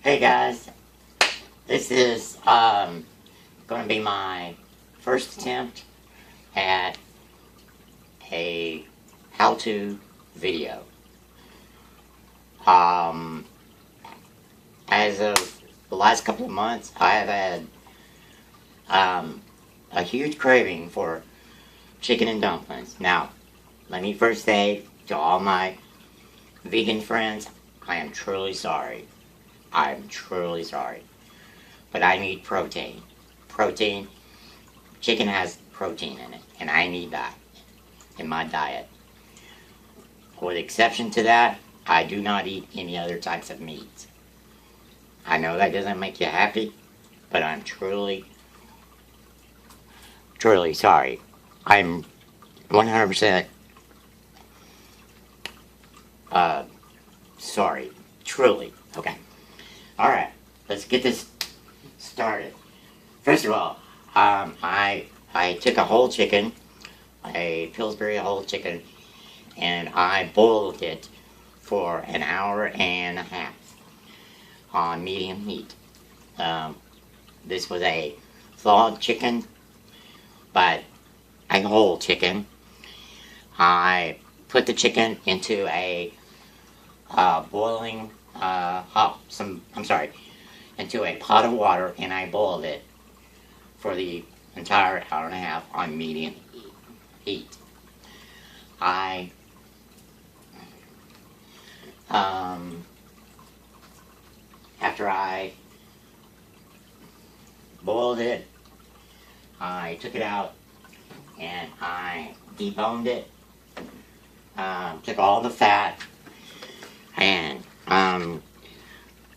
Hey guys, this is going to be my first attempt at a how-to video. As of the last couple of months, I have had a huge craving for chicken and dumplings. Now, let me first say to all my vegan friends, I am truly sorry. I'm truly sorry. But I need protein. Protein. Chicken has protein in it, and I need that in my diet. With exception to that, I do not eat any other types of meat. I know that doesn't make you happy, but I'm truly sorry. I'm 100% sorry. Truly. Okay. Alright, let's get this started. First of all, I took a whole chicken, a Pillsbury whole chicken, and I boiled it for an hour and a half on medium heat. This was a thawed chicken, but a whole chicken. I put the chicken into a into a pot of water, and I boiled it for the entire hour and a half on medium heat. After I boiled it, I took it out and I deboned it, took all the fat, and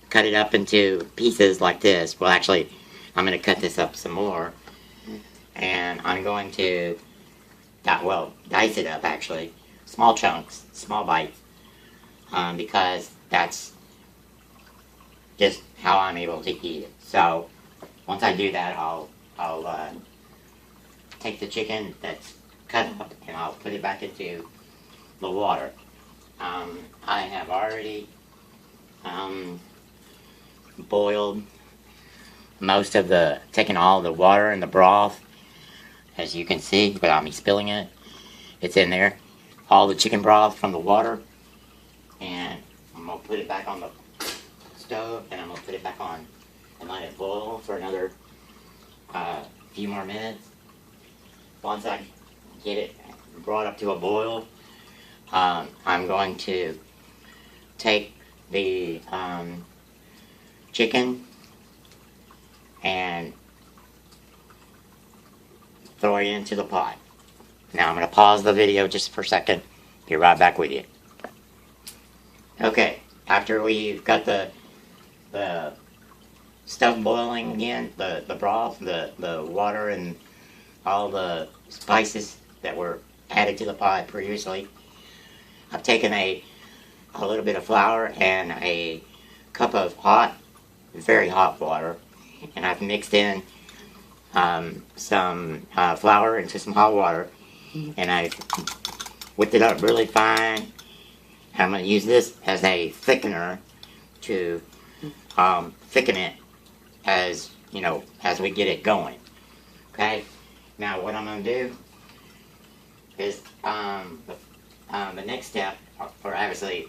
cut it up into pieces like this. Well, actually, I'm going to cut this up some more, and I'm going to dice it up, actually, small chunks, small bites, because that's just how I'm able to eat it. So once I do that, I'll take the chicken that's cut up and I'll put it back into the water. I have already boiled most of taken all the water and the broth, as you can see without me spilling it. It's in there, all the chicken broth from the water, and I'm going to put it back on the stove, and I'm going to put it back on and let it boil for another few more minutes. Once I get it brought up to a boil, I'm going to take the chicken and throw it into the pot. Now I'm going to pause the video just for a second. Be right back with you. Okay, after we've got the stuff boiling again, the broth, the water, and all the spices that were added to the pot previously, I've taken a little bit of flour and a cup of very hot water, and I've mixed in some flour into some hot water, and I've whipped it up really fine. And I'm going to use this as a thickener to thicken it as we get it going. Okay. Now what I'm going to do is the next step, or obviously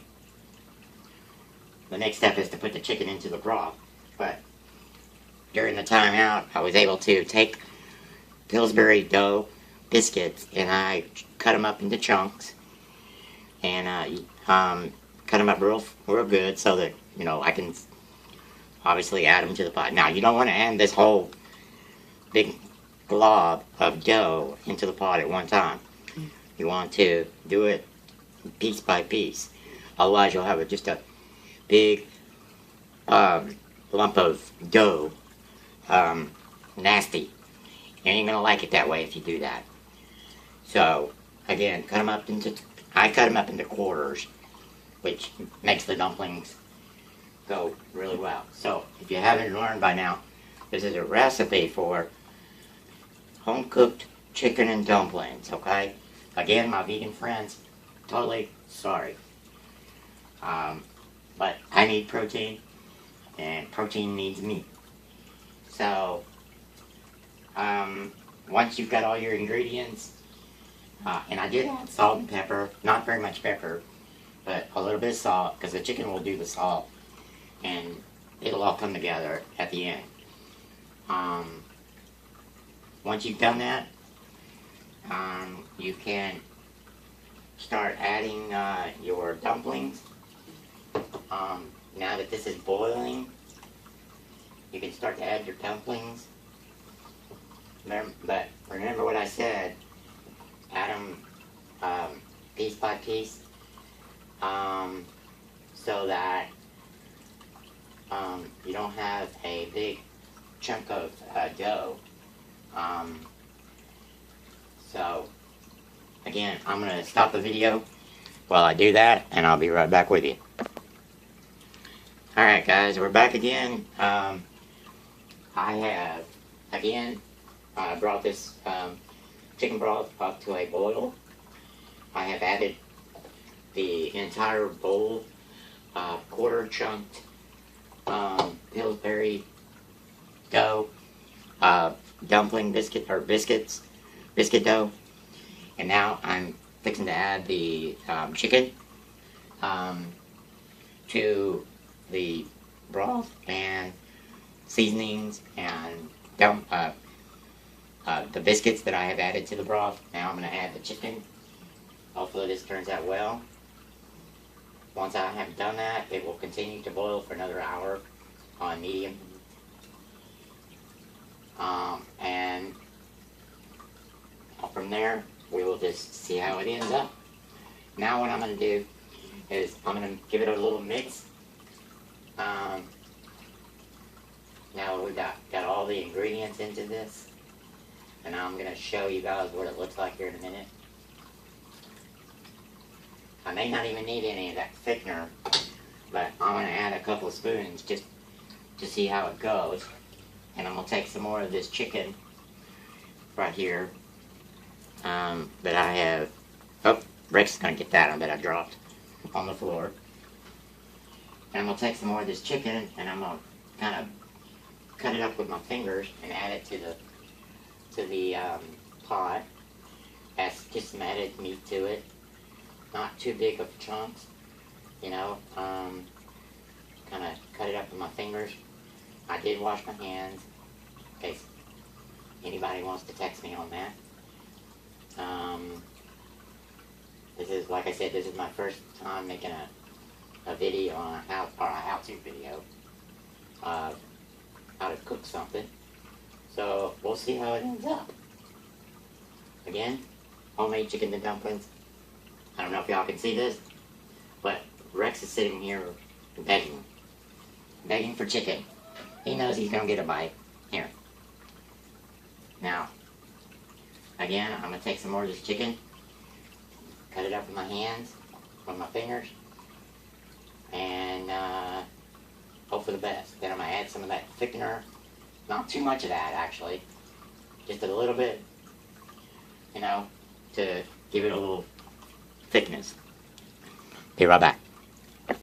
the next step, is to put the chicken into the broth. But during the time out, I was able to take Pillsbury dough biscuits, and I cut them up into chunks, and cut them up real good so that I can obviously add them to the pot. Now you don't want to add this whole big glob of dough into the pot at one time. You want to do it piece by piece. Otherwise you'll have just a big lump of dough. Nasty. You ain't gonna like it that way if you do that. So again, I cut them up into quarters, which makes the dumplings go really well. So if you haven't learned by now, this is a recipe for home-cooked chicken and dumplings, okay? Again, my vegan friends, totally sorry. But I need protein. and protein needs meat. So, once you've got all your ingredients, and I did add salt and pepper, not very much pepper, but a little bit of salt, because the chicken will do the salt, and it'll all come together at the end. Once you've done that, you can start adding your dumplings. Now that this is boiling, you can start to add your dumplings. But remember what I said, add them piece by piece, so that you don't have a big chunk of dough. So again, I'm going to stop the video while I do that, and I'll be right back with you. Alright guys, we're back again. I have, again, brought this chicken broth up to a boil. I have added the entire bowl, quarter chunked Pillsbury dough, dumpling biscuit, or biscuit dough. And now I'm fixing to add the chicken to the broth and seasonings and the biscuits that I have added to the broth. Now I'm going to add the chicken. Hopefully this turns out well. Once I have done that, it will continue to boil for another hour on medium. And from there, we will just see how it ends up. Now what I'm going to do is I'm going to give it a little mix. Now we've got all the ingredients into this, and I'm going to show you guys what it looks like here in a minute. I may not even need any of that thickener, but I'm going to add a couple of spoons just to see how it goes. And I'm going to take some more of this chicken right here that I have. Oh, Rex is going to get that one that I dropped on the floor. And I'm going to take some more of this chicken, and I'm going to kind of cut it up with my fingers and add it to the pot. Add just some added meat to it. Not too big of chunks, you know. Kind of cut it up with my fingers. I did wash my hands, in case anybody wants to text me on that. This is, like I said, this is my first time making a video on a how-to video of how to cook something. So we'll see how it ends up. Again, homemade chicken and dumplings. I don't know if y'all can see this, but Rex is sitting here begging for chicken. He knows he's gonna get a bite. Here. Now, again, I'm gonna take some more of this chicken, cut it up with my hands, with my fingers, and hope for the best. Then I'm gonna add some of that thickener. Not too much of that, actually. Just a little bit, you know, to give it a little thickness. Be right back.